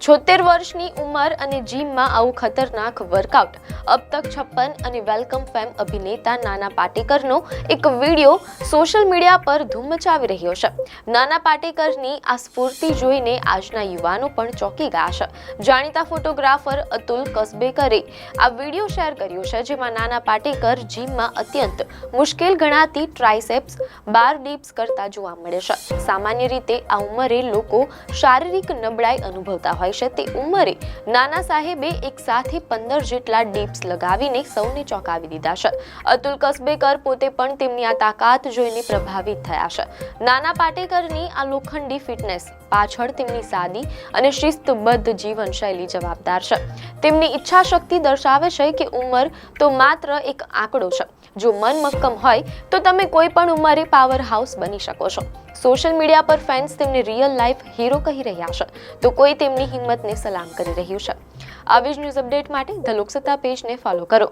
76 વર્ષની ઉંમર અને જીમમાં આવું ખતરનાક વર્કઆઉટ। अब तक 56 અને વેલકમ ફેમ અભિનેતા નાના પાટેકરનો એક વિડીયો સોશિયલ મીડિયા પર ધૂમ મચાવી રહ્યો છે। નાના પાટેકરની આ સ્ફૂર્તિ જોઈને આજના યુવાનો પણ ચોંકી ગયા છે। જાણીતા ફોટોગ્રાફર અતુલ કસબેકરે આ વિડીયો શેર કર્યો છે, જેમાં નાના પાટેકર જીમમાં અત્યંત મુશ્કેલ ગણાતી ટ્રાઇસેપ્સ બાર ડિપ્સ કરતા જોવા મળે છે। સામાન્ય રીતે આ ઉંમરે લોકો શારીરિક નબળાઈ અનુભવતા હોય છે, તે ઉંમરે નાના સાહેબે એક સાથે 15 જેટલા ડિપ્સ લગાવીને સૌને ચોંકાવી દીધા છે। અતુલ કસબેકર પોતે પણ તેમની આ તાકાત જોઈને પ્રભાવિત થયા છે। નાના પાટેકરની આ લોખંડી ફિટનેસ પાછળ તેમની સાદી અને શિસ્તબદ્ધ જીવનશૈલી જવાબદાર છે। તેમની ઈચ્છા શક્તિ દર્શાવે છે કે ઉંમર તો માત્ર એક આંકડો છે। જો મન મક્કમ હોય તો તમે કોઈ પણ ઉંમરે પાવર હાઉસ બની શકો છો। સોશિયલ મીડિયા પર ફેન્સ તેમને રિયલ લાઈફ હીરો કહી રહ્યા છે, તો કોઈ તેમની હિંમતને સલામ કરી રહ્યું છે। આવી જ ન્યૂઝ અપડેટ માટે ધ લોકસત્તા પેજને ફોલો કરો।